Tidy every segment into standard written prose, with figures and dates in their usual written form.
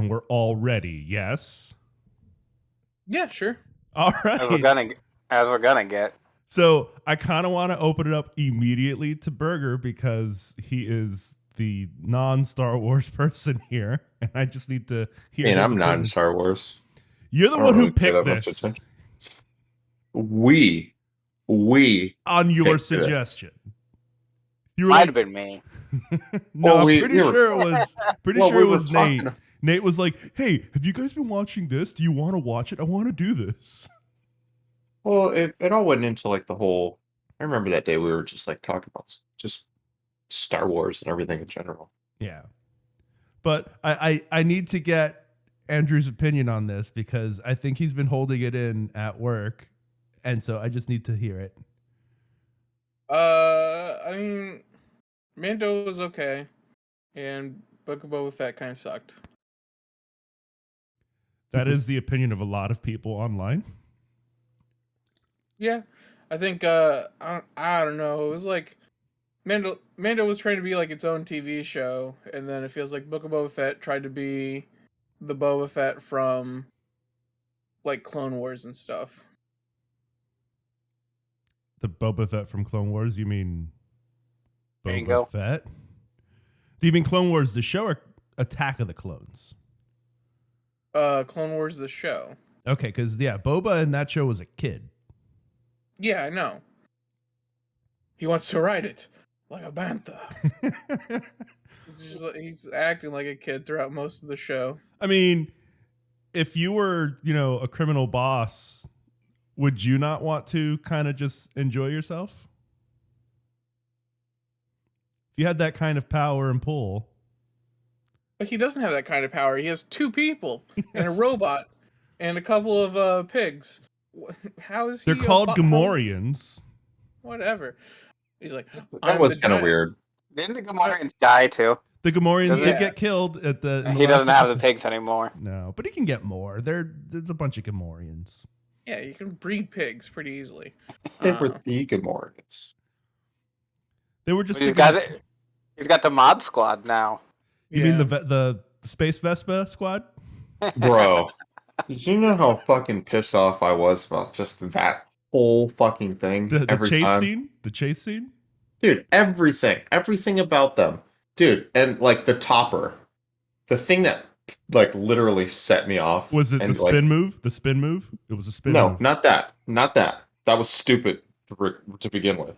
and we're all ready. Yes. Yeah, sure. All right. As we're gonna get. So I kind of want to open it up immediately to Burger because he is the non-Star Wars person here, and I just need to hear. I'm non-Star Wars. You're the one who picked this. We on your suggestion. You might have been me. No, I'm pretty sure it was Nate. Nate was like, "Hey, have you guys been watching this? Do you want to watch it? I want to do this." Well, it all went into like the whole. I remember that day we were just like talking about just Star Wars and everything in general. Yeah, but I need to get Andrew's opinion on this because I think he's been holding it in at work, and so I just need to hear it. I mean, Mando was okay, and Book of Boba Fett kind of sucked. That is the opinion of a lot of people online. Yeah, I think I don't know. It was like Mando was trying to be like its own TV show, and then it feels like Book of Boba Fett tried to be the Boba Fett from like Clone Wars and stuff. The Boba Fett from Clone Wars? You mean Boba Fett? Do you mean Clone Wars the show or Attack of the Clones? Clone Wars the show. Okay, because Boba in that show was a kid. Yeah, I know. He wants to ride it like a bantha. He's acting like a kid throughout most of the show. I mean, if you were, a criminal boss, would you not want to kind of just enjoy yourself? If you had that kind of power and pull. But he doesn't have that kind of power. He has 2 people and a robot and a couple of pigs. How is he? They're called Gamorreans. Whatever. He's like, that was kind of weird. Didn't the Gamorreans die too? The Gamorreans did get killed at the. He doesn't have the pigs anymore. No, but he can get more. There's a bunch of Gamorreans. Yeah, you can breed pigs pretty easily. They were the Gamorreans. They were just. He's got the mod squad now. You mean the Space Vespa squad? Bro, did you know how fucking pissed off I was about just that whole fucking thing? The chase scene? Dude, everything about them. Dude, and like the topper. The thing that like literally set me off. Was it the spin move? The spin move? It was a spin move. No, not that. That was stupid to begin with.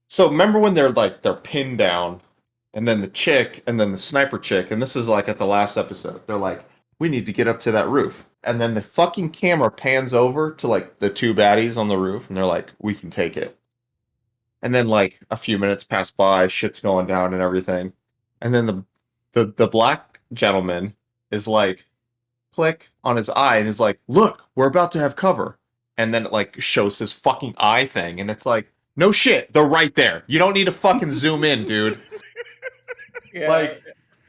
So remember when they're pinned down, and then the chick, and then the sniper chick, and this is like at the last episode, they're like, we need to get up to that roof. And then the fucking camera pans over to like the 2 baddies on the roof, and they're like, we can take it. And then like a few minutes pass by, shit's going down and everything. And then the black gentleman is like, click on his eye, and is like, look, we're about to have cover. And then it like shows this fucking eye thing, and it's like, no shit, they're right there. You don't need to fucking zoom in, dude. Yeah. Like,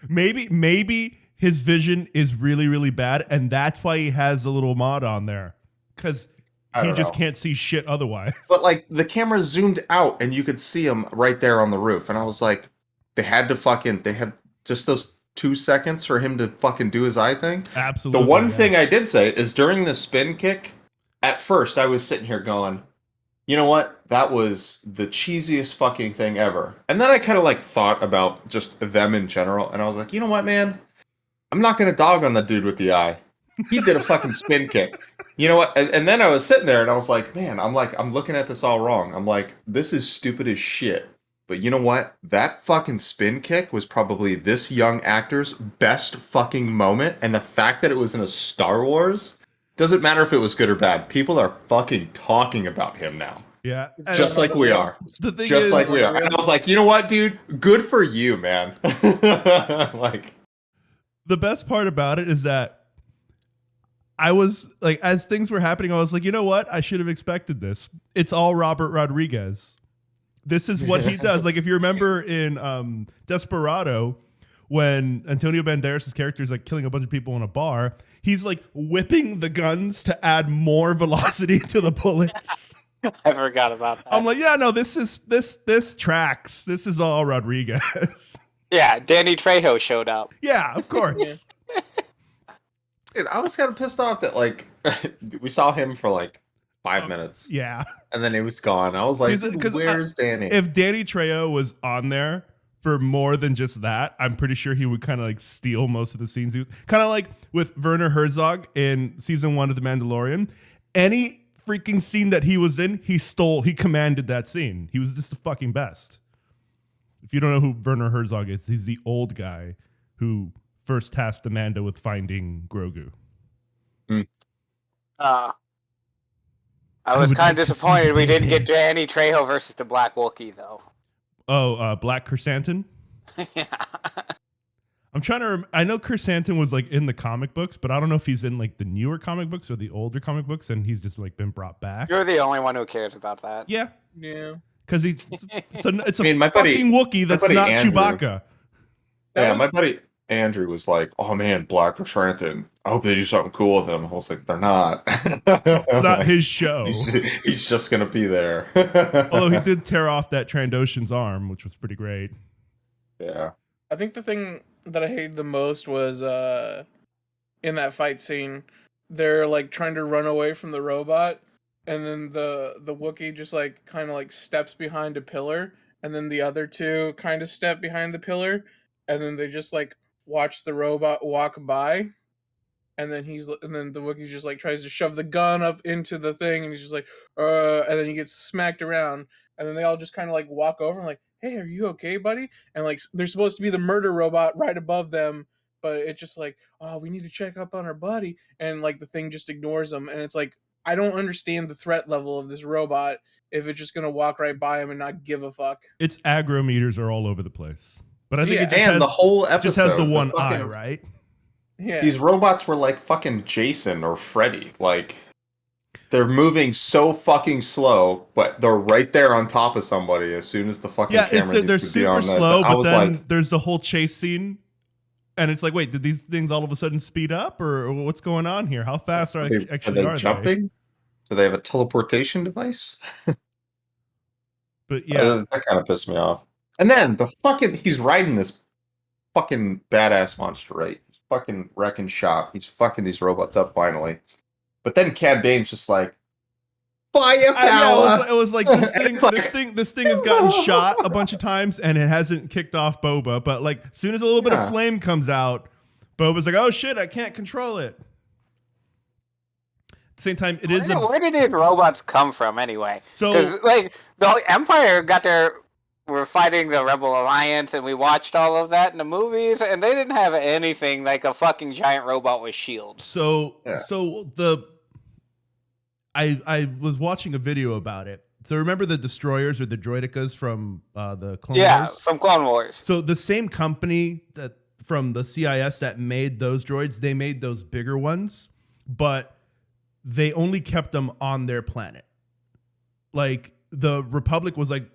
maybe his vision is really, really bad, and that's why he has a little mod on there. Because he just can't see shit otherwise. But like the camera zoomed out and you could see him right there on the roof. And I was like, they had just those 2 seconds for him to fucking do his eye thing. Absolutely. The one thing I did say is during the spin kick, at first I was sitting here going, you know what? That was the cheesiest fucking thing ever. And then I kind of like thought about just them in general. And I was like, you know what, man? I'm not going to dog on the dude with the eye. He did a fucking spin kick. You know what? And then I was sitting there and I was like, man, I'm looking at this all wrong. I'm like, this is stupid as shit. But you know what? That fucking spin kick was probably this young actor's best fucking moment. And the fact that it was in a Star Wars, doesn't matter if it was good or bad. People are fucking talking about him now. Yeah. Just like we are. Like we are. And I was like, you know what, dude? Good for you, man. Like, the best part about it is that I was like, as things were happening, I was like, you know what? I should have expected this. It's all Robert Rodriguez. This is what he does. Like, if you remember in Desperado, when Antonio Banderas' character is like killing a bunch of people in a bar, he's like whipping the guns to add more velocity to the bullets. I forgot about that. I'm like, yeah, no, this tracks. This is all Rodriguez. Yeah, Danny Trejo showed up. Yeah, of course. Dude, I was kind of pissed off that like we saw him for like 5 minutes, Yeah. and then he was gone. I was like, Because "Where's Danny?" If Danny Trejo was on there for more than just that, I'm pretty sure he would kind of like steal most of the scenes. Kind of like with Werner Herzog in season 1 of The Mandalorian. Any freaking scene that he was in, he commanded that scene. He was just the fucking best. If you don't know who Werner Herzog is, he's the old guy who first tasked Amanda with finding Grogu. I was would kind like of to disappointed see we didn't Baby. get Danny Trejo versus the Black Wookiee, though. Oh, Black Chrysanthemum? Yeah. I'm trying to. I know Chrysanthemum was like in the comic books, but I don't know if he's in like the newer comic books or the older comic books, and he's just like been brought back. You're the only one who cares about that. Yeah, Yeah. because it's a I mean, my buddy- fucking Wookiee that's buddy not Andrew- Chewbacca. That Yeah, was- my buddy Andrew was like, "Oh man, Black Chrysanthemum. I hope they do something cool with him." I was like, "They're not. It's not his show." He's just gonna be there." Although he did tear off that Trandoshan's arm, which was pretty great. Yeah. I think the thing that I hated the most was in that fight scene, they're like trying to run away from the robot, and then the Wookiee just like kind of like steps behind a pillar, and then the other two kind of step behind the pillar, and then they just like watch the robot walk by, and then the Wookiee just like tries to shove the gun up into the thing, and he's just like, and then he gets smacked around, and then they all just kind of like walk over and like, "Hey, are you okay, buddy?" And like they're supposed to be the murder robot right above them, but it's just like, "Oh, we need to check up on our buddy," and like the thing just ignores them, and it's like, I don't understand the threat level of this robot if it's just gonna walk right by him and not give a fuck. Its aggro meters are all over the place, but I think Yeah. it just And has, the whole episode just has the one fucking- eye, right? Yeah, These robots were like fucking Jason or Freddy. Like, they're moving so fucking slow, but they're right there on top of somebody as soon as the fucking Yeah, camera they're needs to be super on that. slow, I but was then like, there's the whole chase scene, and it's like, wait, did these things all of a sudden speed up, or what's going on here? How fast are actually they are they? jumping? Do they have a teleportation device? But yeah, That kind of pissed me off. And then he's riding this fucking badass monster, right? He's fucking wrecking shop. He's fucking these robots up finally. But then Cad Bane's just like, firepower. it was like this thing. It's like- this thing has gotten shot a bunch of times, and it hasn't kicked off Boba. But like, as soon as a little bit of Yeah. flame comes out, Boba's like, "Oh shit, I can't control it." At the same time, it is Where did these robots come from anyway? so. Because like the Empire were fighting the Rebel Alliance, and we watched all of that in the movies, and they didn't have anything like a fucking giant robot with shields. So Yeah. I was watching a video about it. So remember the destroyers or the droidicas from the Clone Yeah, Wars? from Clone Wars. So the same company that from the CIS that made those droids, they made those bigger ones, but they only kept them on their planet. Like the Republic was like,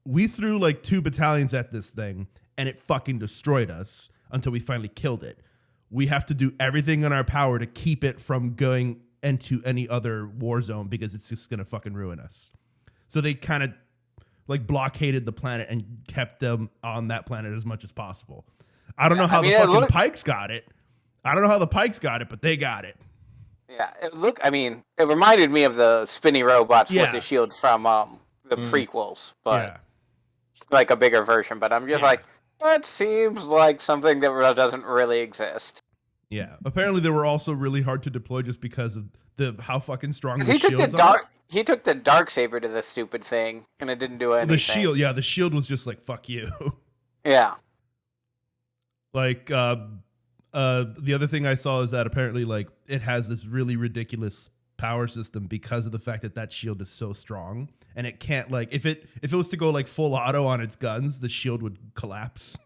we threw like 2 battalions at this thing and it fucking destroyed us until we finally killed it. We have to do everything in our power to keep it from going into any other war zone because it's just gonna fucking ruin us. So they kind of like blockaded the planet and kept them on that planet as much as possible. I don't know how the fucking Pikes got it. I don't know how the Pikes got it, but they got it. Yeah, it reminded me of the spinny robots Yeah. with the shields from the prequels, but Yeah. like a bigger version. But I'm just like, that seems like something that doesn't really exist. Yeah. Apparently they were also really hard to deploy just because of how fucking strong the He took shields are. he took the dark saber to this stupid thing, and it didn't do anything. The shield was just like, fuck you. Yeah. Like the other thing I saw is that apparently like it has this really ridiculous power system because of the fact that shield is so strong, and it can't like if it was to go like full auto on its guns, the shield would collapse.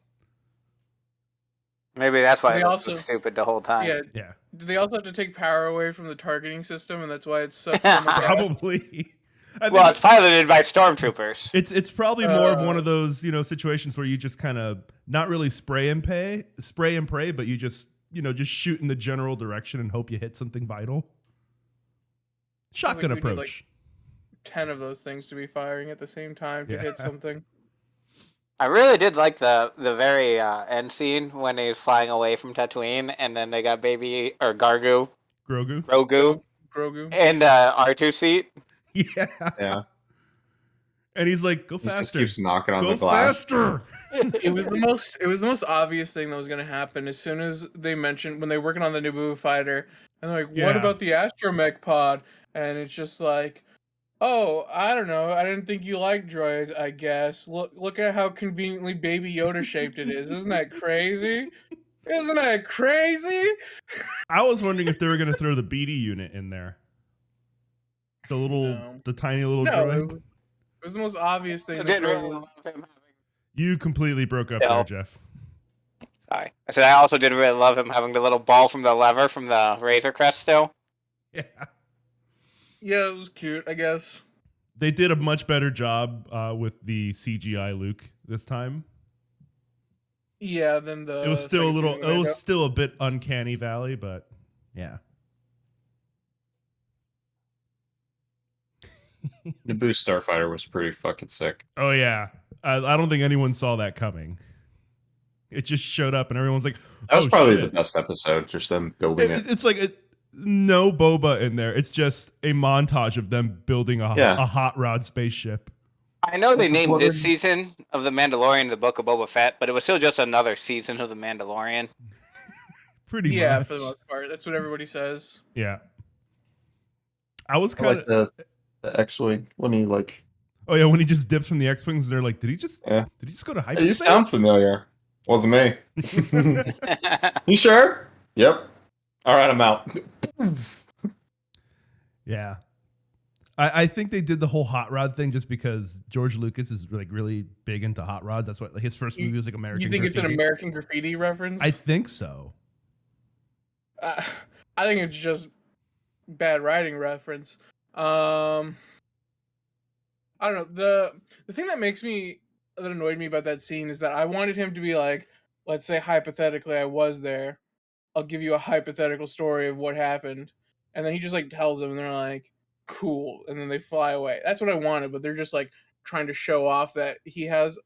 Maybe that's why They it was also- so stupid the whole time. yeah. Yeah. Do they also have to take power away from the targeting system, and that's why it sucks so much ass? Probably. I think Well, it's piloted by stormtroopers. it's probably more of one of those, situations where you just kind of not really spray and pray, but you just just shoot in the general direction and hope you hit something vital. Shotgun we need, approach. 10 of those things to be firing at the same time to Yeah. hit something. I really did like the very end scene when he's flying away from Tatooine, and then they got baby or Grogu, Grogu. and R2 seat. Yeah. Yeah. And he's like, go He just faster. keeps knocking on Go the glass. faster. It was the most obvious thing that was gonna happen as soon as they mentioned when they were working on the Naboo fighter, and they're like, "What Yeah. about the astromech pod?" And it's just like, "Oh, I don't know. I didn't think you liked droids. I guess. Look at how conveniently Baby Yoda shaped it is. Isn't that crazy? Isn't that crazy?" I was wondering if they were going to throw the BD unit in there. No. The tiny little No, droid. it was the most obvious thing. I to did throw really in. love him. You completely broke up No. there, Jeff. Sorry. I said I also did really love him having the little ball from the lever from the Razor Crest still. Yeah. Yeah, it was cute. I guess. They did a much better job with the CGI Luke this time. Yeah, then the. It was still a second little. season It of was Mando. still a bit uncanny valley, but yeah. Naboo Starfighter was pretty fucking sick. Oh yeah. I don't think anyone saw that coming. It just showed up, and everyone's like, That was "Oh, probably shit." the best episode, just them building it. It's like no boba in there. It's just a montage of them building a hot rod spaceship. I know they With the named blood. this season of The Mandalorian the Book of Boba Fett, but it was still just another season of The Mandalorian. Pretty Yeah, much. for the most part, that's what everybody says. Yeah. I was I kind like of. the X-wing when he like. Oh yeah, when he just dips from the X-wings, they're like, "Did he just go to hyperspace?" Hey, you sound familiar. Wasn't me. You sure? Yep. All right, I'm out. Yeah. I think they did the whole hot rod thing just because George Lucas is like really big into hot rods. That's what his first movie was like American. You think it's an Graffiti. American Graffiti reference? I think so. I think it's just bad writing reference. I don't know. The thing that annoyed me about that scene is that I wanted him to be like, let's say hypothetically I was there. I'll give you a hypothetical story of what happened. And then he just like tells them and they're like, cool. And then they fly away. That's what I wanted, but they're just like trying to show off that he has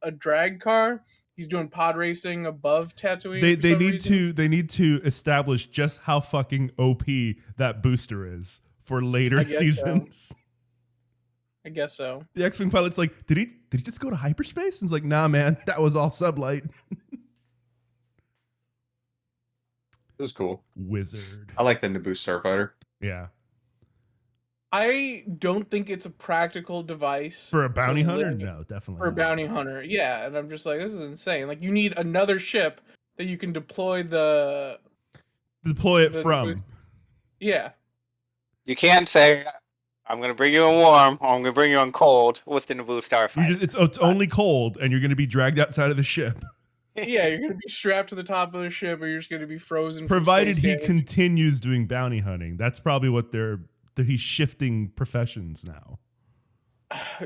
a drag car. He's doing pod racing above Tatooine. They need to establish just how fucking OP that booster is for later I guess so. seasons. I guess so. The X-wing pilot's like, did he just go to hyperspace? And he's like, nah, man, that was all sublight. It was cool. Wizard. I like the Naboo Starfighter. Yeah. I don't think it's a practical device For a bounty to hunter? live No, definitely for a not. bounty hunter. Yeah, and I'm just like, this is insane. Like, you need another ship that you can deploy Deploy it from. Yeah. You can't say, I'm going to bring you in warm, or I'm going to bring you in cold with the Naboo Starfighter. It's only cold, and you're going to be dragged outside of the ship. Yeah, you're going to be strapped to the top of the ship, or you're just going to be frozen. Provided from he space damage. continues doing bounty hunting. That's probably what he's shifting professions now.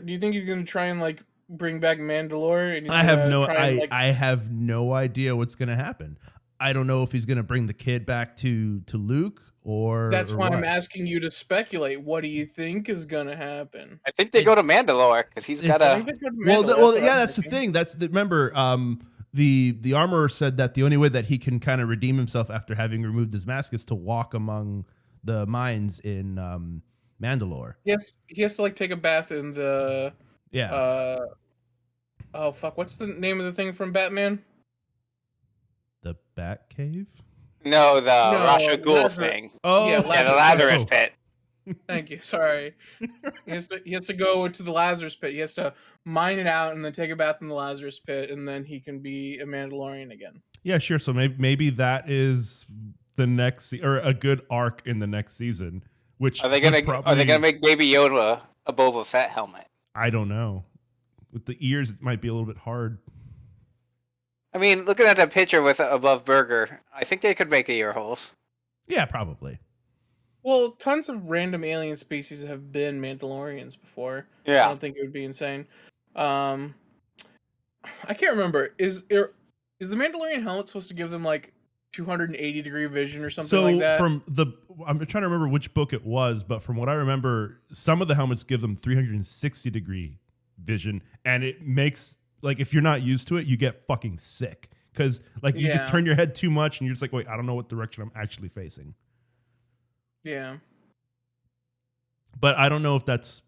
Do you think he's going to try and, like, bring back Mandalore? And he's I have gonna no try and, like, I have no idea what's going to happen. I don't know if he's going to bring the kid back to Luke or That's or why I'm what. asking you to speculate. What do you think is going to happen? I think they go to Mandalore, because he's got I think a... they go to Well, Mandalore, what I'm that's the thinking. thing. Remember, the armorer said that the only way that he can kind of redeem himself after having removed his mask is to walk among the mines in Mandalore. Yes, he has to like take a bath in the Yeah, oh fuck, what's the name of the thing from Batman? the Bat Cave. No, the No, Rasha Ghul Lazarus. thing. Oh, Yeah, Yeah, the Lazarus Lazarus pit. Thank you. Sorry. He has to go to the Lazarus pit. He has to mine it out and then take a bath in the Lazarus pit, and then he can be a Mandalorian again. Yeah, sure. So maybe that is the next or a good arc in the next season. Which Are they gonna make Baby Yoda a Boba Fett helmet? I don't know. With the ears, it might be a little bit hard. I mean, looking at that picture with above Burger, I think they could make ear holes. Yeah, probably. Well, tons of random alien species have been Mandalorians before. I Yeah. don't think it would be insane. I can't remember. Is the Mandalorian helmet supposed to give them like 280-degree vision or something like that? I'm trying to remember which book it was, but from what I remember, some of the helmets give them 360-degree vision, and it makes like if you're not used to it, you get fucking sick because like you just Yeah. turn your head too much and you're just like, wait, I don't know what direction I'm actually facing. Yeah. But I don't know if that's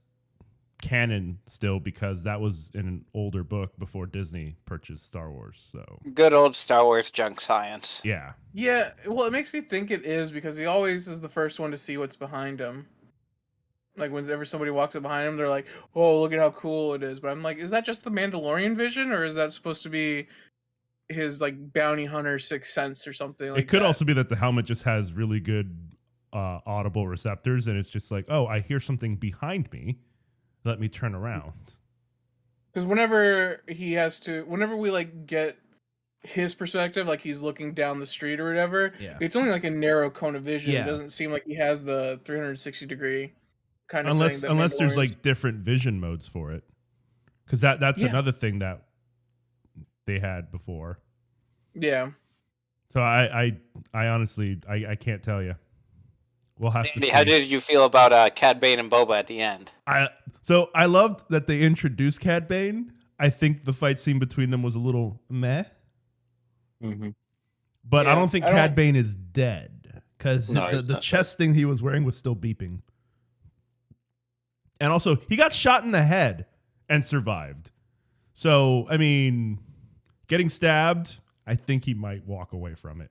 canon still because that was in an older book before Disney purchased Star Wars. So Good old Star Wars junk science. yeah, Yeah, well, it makes me think it is because he always is the first one to see what's behind him. Like whenever somebody walks up behind him, they're like, "Oh, look at how cool it is." But I'm like, is that just the Mandalorian vision, or is that supposed to be his like bounty hunter sixth sense or something like it could that? also be that the helmet just has really good audible receptors, and it's just like, oh, I hear something behind me. Let me turn around. Because whenever we like get his perspective, like he's looking down the street or whatever, Yeah. it's only like a narrow cone of vision. Yeah. It doesn't seem like he has the 360-degree kind of thing. Unless there's Mandalorians- like different vision modes for it, because that's Yeah. another thing that they had before. yeah. So I honestly I can't tell you. We'll have to Andy, see. how did you feel about Cad Bane and Boba at the end? So I loved that they introduced Cad Bane. I think the fight scene between them was a little meh, Mm-hmm. but I Yeah, don't think I Cad don't- Bane is dead because No, he's the not chest thing he was wearing was still beeping. And also, he got shot in the head and survived. So, I mean, getting stabbed, I think he might walk away from it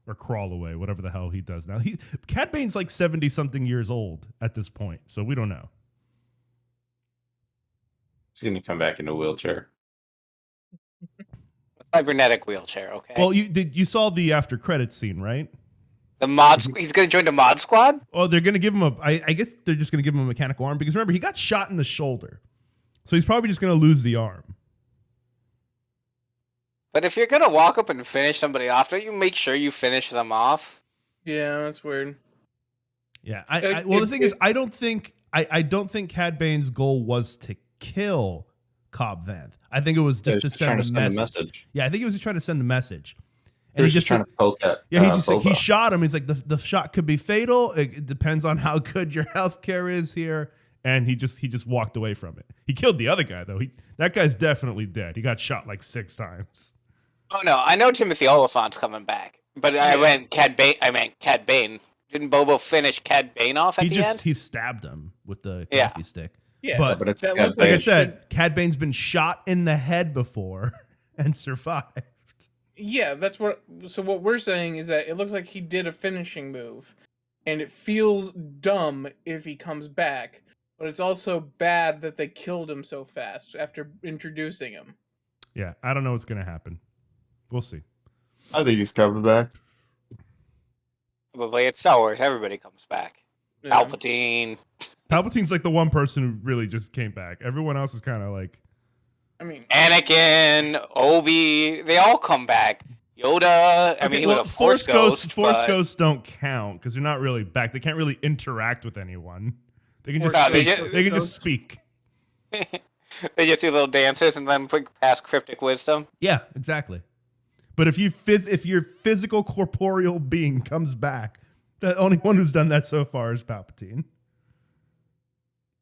or crawl away, whatever the hell he does now. Cad Bane's like 70-something years old at this point, so we don't know. He's gonna come back in a wheelchair. Cybernetic wheelchair, okay. Well, you saw the after credits scene, right? The mod, he's gonna join the mod squad. Oh, they're going to give him I guess they're just going to give him a mechanical arm because remember, he got shot in the shoulder. So he's probably just going to lose the arm. But if you're gonna walk up and finish somebody off, don't you make sure you finish them off? Yeah, that's weird. Yeah. Well, the thing is, I don't think Cad Bane's goal was to kill Cobb Vanth. I think it was just to trying send to a send message. a message. Yeah, I think he was just trying to send a message. He was just trying to poke at. Yeah, he just he Boba. shot him. He's like, the shot could be fatal. It depends on how good your health care is here. And he just walked away from it. He killed the other guy though. That guy's definitely dead. He got shot like 6 times. Oh no, I know Timothy Oliphant's coming back, but I meant Cad Bane. Cad Bane. Didn't Bobo finish Cad Bane off at the end? He stabbed him with the Yeah. coffee stick. Yeah, But it's that Cad looks like I Bane. said, Cad Bane's been shot in the head before and survived. Yeah, that's what. So what we're saying is that it looks like he did a finishing move, and it feels dumb if he comes back. But it's also bad that they killed him so fast after introducing him. Yeah, I don't know what's gonna happen. We'll see. I think he's coming back. Probably it's Star Wars. Everybody comes back. Yeah. Palpatine. Palpatine's like the one person who really just came back. Everyone else is kind of like, I mean, Anakin, Obi, they all come back. Yoda, I mean, he was a Force Ghost. Force but- ghosts don't count because they're not really back. They can't really interact with anyone. They can just No, they speak. just- They can just speak. They just do little dances and then pass cryptic wisdom. Yeah, exactly. But if your physical corporeal being comes back, the only one who's done that so far is Palpatine.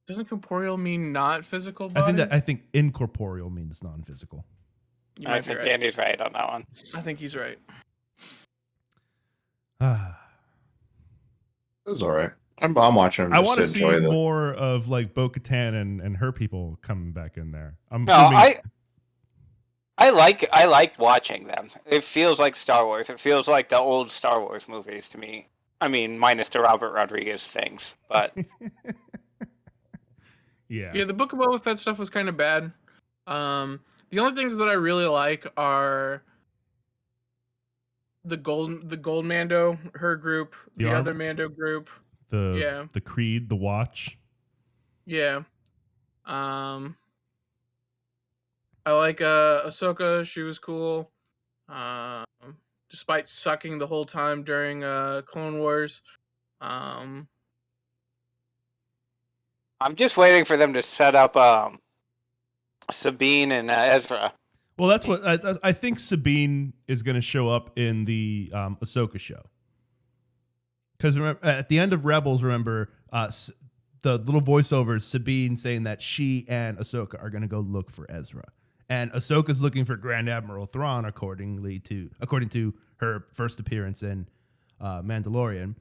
doesn't corporeal mean not physical body? I think incorporeal means non-physical. You I might be think right. Andy's right on that one. I think he's right. I It was all right. I'm watching him just want to to see enjoy the. more of like Bo-Katan and her people coming back in there. I'm No, assuming I like watching them. It feels like Star Wars. It feels like the old Star Wars movies to me. I mean, minus the Robert Rodriguez things, but yeah. Yeah, the Book of Boba Fett stuff was kind of bad. The only things that I really like are the gold Mando, her group, The the arm- other Mando group. The Creed, the Watch. Yeah. I like Ahsoka, she was cool. Despite sucking the whole time during Clone Wars. I'm just waiting for them to set up Sabine and Ezra. Well, that's what I think Sabine is going to show up in the Ahsoka show. Because at the end of Rebels, remember the little voiceover is Sabine saying that she and Ahsoka are going to go look for Ezra, And Ahsoka's looking for Grand Admiral Thrawn, according to her first appearance in Mandalorian.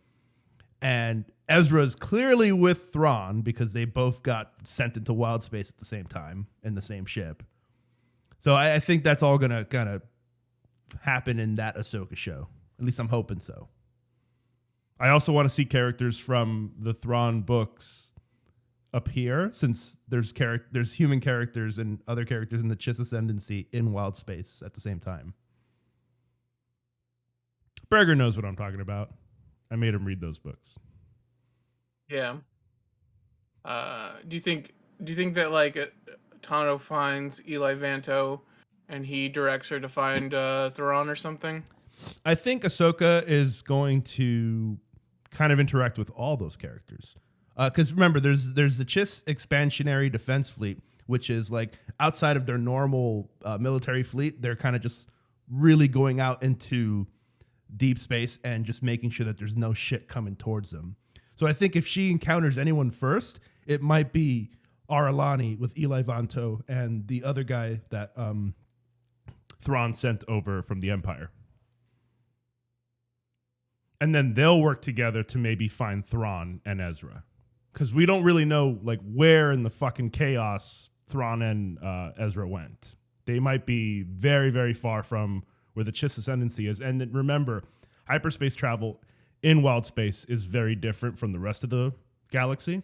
And Ezra's clearly with Thrawn because they both got sent into wild space at the same time in the same ship. So I think that's all gonna kind of happen in that Ahsoka show. At least I'm hoping so. I also want to see characters from the Thrawn books appear, since there's human characters and other characters in the Chiss Ascendancy in wild space at the same time. Berger knows what I'm talking about. I made him read those books. Yeah. Do you think that like Tano finds Eli Vanto and he directs her to find Thrawn or something? I think Ahsoka is going to kind of interact with all those characters. Because remember, there's the Chiss Expansionary Defense Fleet, which is like outside of their normal military fleet. They're kind of just really going out into deep space and just making sure that there's no shit coming towards them. So I think if she encounters anyone first, it might be Aralani with Eli Vanto and the other guy that Thrawn sent over from the Empire. And then they'll work together to maybe find Thrawn and Ezra. Because we don't really know like where in the fucking chaos Thrawn and Ezra went. They might be very, very far from where the Chiss Ascendancy is. And then remember, hyperspace travel in wild space is very different from the rest of the galaxy.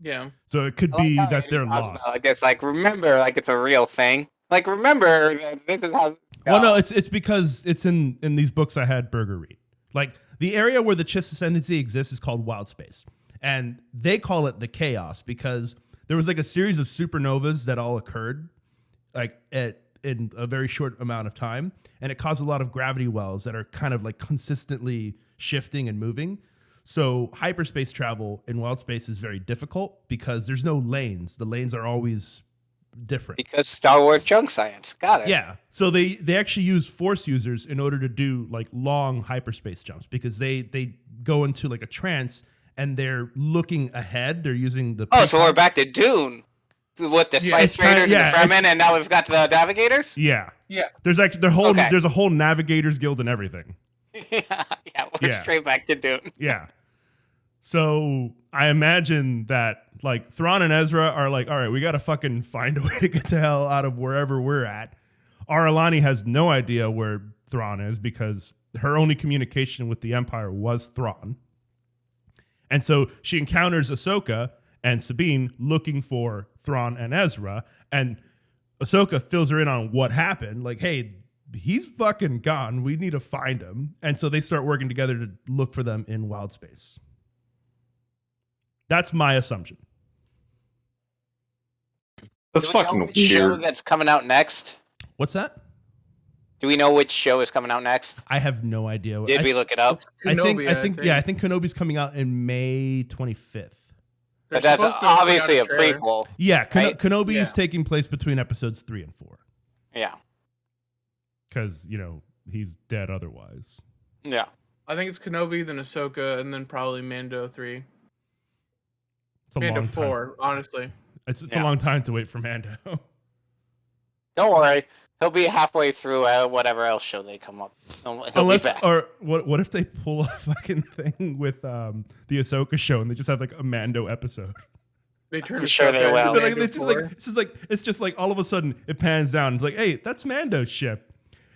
Yeah. So it could be that they're lost. I guess, like, remember, like, it's a real thing. Like, remember that this is how. Well, no, it's because it's in these books I had Berger read. Like, the area where the Chiss Ascendancy exists is called wild space. And they call it the chaos because there was like a series of supernovas that all occurred like in a very short amount of time. And it caused a lot of gravity wells that are kind of like consistently shifting and moving. So hyperspace travel in wild space is very difficult because there's no lanes. The lanes are always different. Because Star Wars junk science. Got it. Yeah. So they actually use force users in order to do like long hyperspace jumps because they go into like a trance and they're looking ahead. They're using the... Oh, so we're back to Dune with the Spice Traders and the Fremen, and now we've got the Navigators? Yeah. Yeah. There's actually there's a whole Navigators Guild and everything. yeah, we're straight back to Dune. Yeah. So I imagine that like Thrawn and Ezra are like, all right, we got to fucking find a way to get the hell out of wherever we're at. Aralani has no idea where Thrawn is because her only communication with the Empire was Thrawn. And so she encounters Ahsoka and Sabine looking for Thrawn and Ezra. And Ahsoka fills her in on what happened. Like, hey, he's fucking gone. We need to find him. And so they start working together to look for them in wild space. That's my assumption. That's fucking which show weird. that's coming out next? What's that? Do we know which show is coming out next? I have no idea. Did we look it up? I think Kenobi's coming out in May 25th. But that's obviously a prequel. Yeah, right? Kenobi is taking place between episodes 3 and 4. Yeah. Because, he's dead otherwise. Yeah. I think it's Kenobi, then Ahsoka, and then probably Mando 3. It's a Mando long 4, time. honestly. It's a long time to wait for Mando. Don't worry. He'll be halfway through whatever else show they come up. Unless, or what if they pull a fucking thing with the Ahsoka show and they just have like a Mando episode? They turn sure they will. It's just like all of a sudden it pans down. It's like, hey, that's Mando's ship,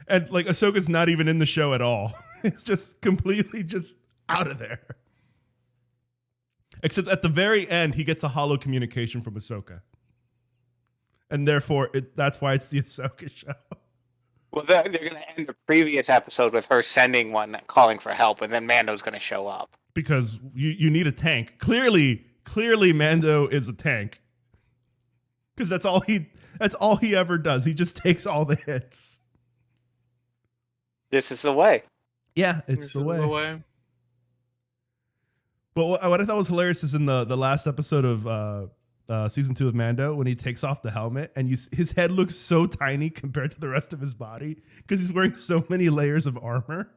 and like Ahsoka's not even in the show at all. It's just completely just out of there. Except at the very end, he gets a hollow communication from Ahsoka. And therefore, that's why it's the Ahsoka show. Well, they're going to end the previous episode with her sending one calling for help, and then Mando's going to show up. Because you need a tank. Clearly, Mando is a tank. Because that's all he ever does. He just takes all the hits. This is the way. Yeah, it's the way. But what I thought was hilarious is in the last episode of season 2 of Mando, when he takes off the helmet and his head looks so tiny compared to the rest of his body because he's wearing so many layers of armor.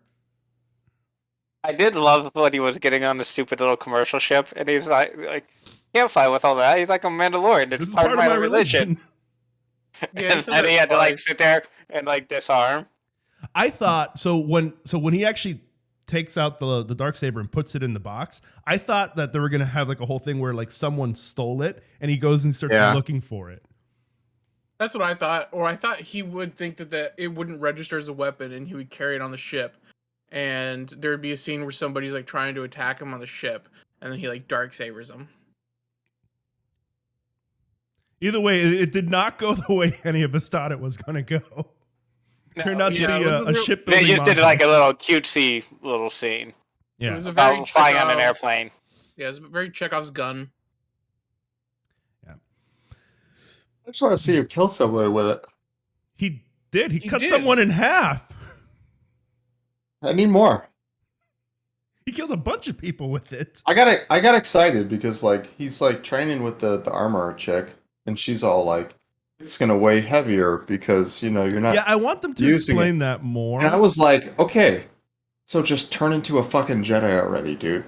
I did love when he was getting on the stupid little commercial ship and he's like can't fly with all that. He's like a Mandalorian. It's part of my religion. Yeah, And then he had to like sit there and like disarm. I thought so when he actually takes out the Darksaber and puts it in the box, I thought that they were gonna have like a whole thing where like someone stole it and he goes and starts looking for it. That's what I thought, or I thought he would think that it wouldn't register as a weapon and he would carry it on the ship, and there'd be a scene where somebody's like trying to attack him on the ship, and then he like Darksabers him. Either way, it did not go the way any of us thought it was gonna go. Turned out to be a shipbuilding. They just did like a little cutesy little scene. Yeah, it was about flying on an airplane. Yeah, it's very Chekhov's gun. Yeah, I just want to see him kill someone with it. He did. He cut someone in half. I need more. He killed a bunch of people with it. I got excited because like he's like training with the armorer chick, and she's all like, "It's gonna weigh heavier because you're not." Yeah, I want them to explain that more. And I was like, okay, so just turn into a fucking Jedi already, dude.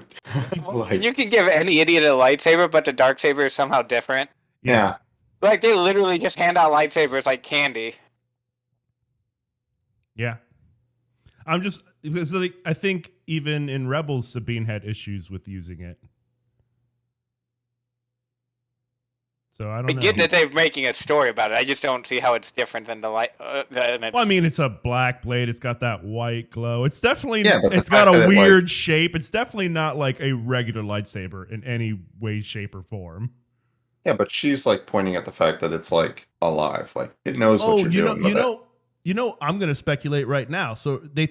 Like, you can give any idiot a lightsaber, but the Darksaber is somehow different. Yeah. Like they literally just hand out lightsabers like candy. Yeah. I'm just because like, I think even in Rebels, Sabine had issues with using it. So I don't know. I get that they're making a story about it. I just don't see how it's different than the light. Well, I mean, it's a black blade. It's got that white glow. It's definitely but it's got a weird shape. It's definitely not like a regular lightsaber in any way, shape, or form. Yeah, but she's like pointing at the fact that it's like alive. Like it knows what you're doing. I'm going to speculate right now. So they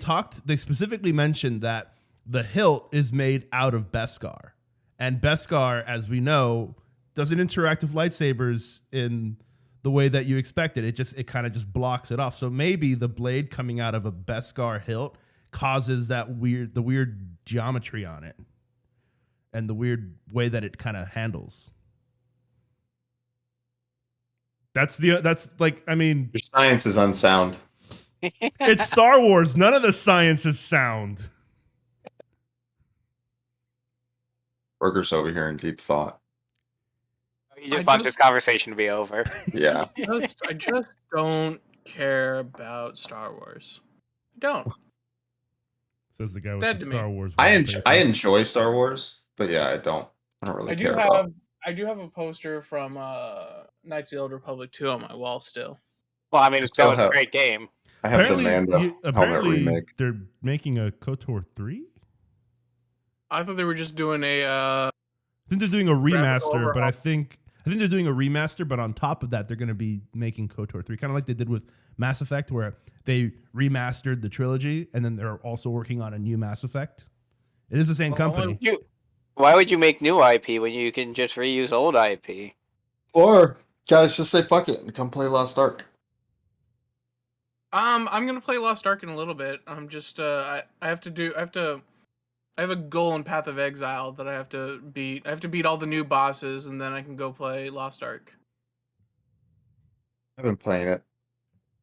specifically mentioned that the hilt is made out of Beskar. And Beskar, as we know, doesn't interact with lightsabers in the way that you expect it. It kind of just blocks it off. So maybe the blade coming out of a Beskar hilt causes the weird geometry on it and the weird way that it kind of handles. That's like, I mean, your science is unsound. It's Star Wars. None of the science is sound. Burger's over here in deep thought. He just wants this conversation to be over. Yeah. I just don't care about Star Wars. I don't. Says the guy with the Star Wars. I enjoy Star Wars, but yeah, I don't really care about. I do have a poster from Knights of the Old Republic 2 on my wall still. Well, I mean, it's still a great game. I have the Mando helmet remake. They're making a KOTOR 3? I thought they were just doing I think they're doing a remaster, but I think they're doing a remaster, but on top of that, they're going to be making KOTOR 3, kind of like they did with Mass Effect, where they remastered the trilogy, and then they're also working on a new Mass Effect. It is the same company. Why would you make new IP when you can just reuse old IP? Or guys, just say fuck it and come play Lost Ark. I'm gonna play Lost Ark in a little bit. I'm just I have a goal in Path of Exile that I have to beat. I have to beat all the new bosses, and then I can go play Lost Ark. I've been playing it.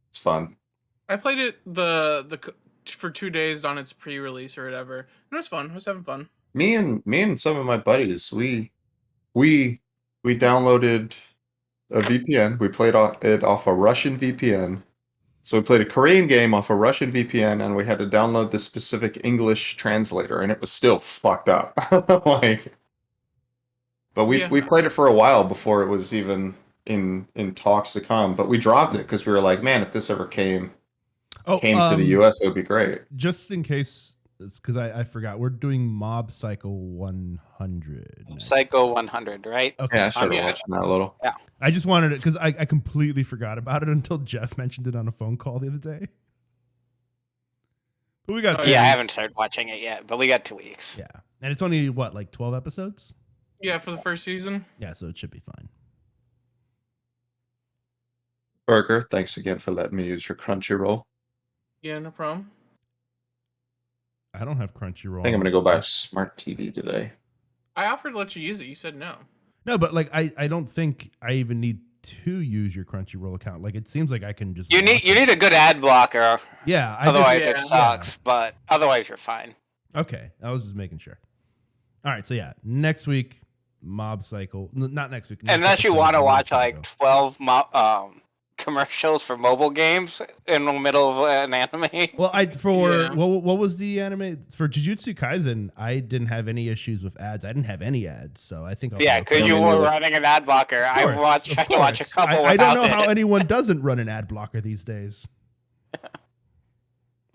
It's fun. I played it for 2 days on its pre-release or whatever. And it was fun. I was having fun. Me and some of my buddies, we downloaded a VPN. We played it off a Russian VPN. So we played a Korean game off a Russian VPN, and we had to download the specific English translator, and it was still fucked up. But we played it for a while before it was even in talks to come. But we dropped it because we were like, man, if this ever came to the US, it would be great. Just in case. It's because I forgot. We're doing Mob Psycho 100. Psycho 100, right? Okay. Yeah, I started watching that a little. Yeah. I just wanted it because I completely forgot about it until Jeff mentioned it on a phone call the other day. But we got 2 weeks. I haven't started watching it yet, but we got 2 weeks. Yeah. And it's only, like 12 episodes? Yeah, for the first season. Yeah, so it should be fine. Burger, thanks again for letting me use your Crunchyroll. Yeah, no problem. I don't have Crunchyroll. I think I'm going to go buy a smart TV today. I offered to let you use it. You said no. No, but like I don't think I even need to use your Crunchyroll account. Like it seems like I can just. You need a good ad blocker. Yeah. Otherwise it sucks. Yeah. But otherwise you're fine. Okay, I was just making sure. All right, so yeah, next week Mob Cycle. Not next week. Unless you want to watch like 12 commercials for mobile games in the middle of an anime. Well, Yeah. what was the anime for Jujutsu Kaisen? I didn't have any issues with ads. I didn't have any ads, so I think I'll Yeah, be because okay. you me were neither. running an ad blocker. I Of course, had to watch a of couple course. I without don't know how it. anyone doesn't run an ad blocker these days.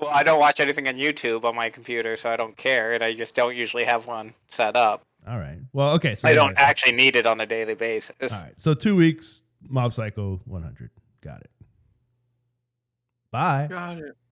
Well, I don't watch anything on YouTube on my computer, so I don't care, and I just don't usually have one set up. All right. Well, okay. So I don't anyway. actually need it on a daily basis. All right. So 2 weeks, Mob Psycho 100. Got it. Bye. Got it.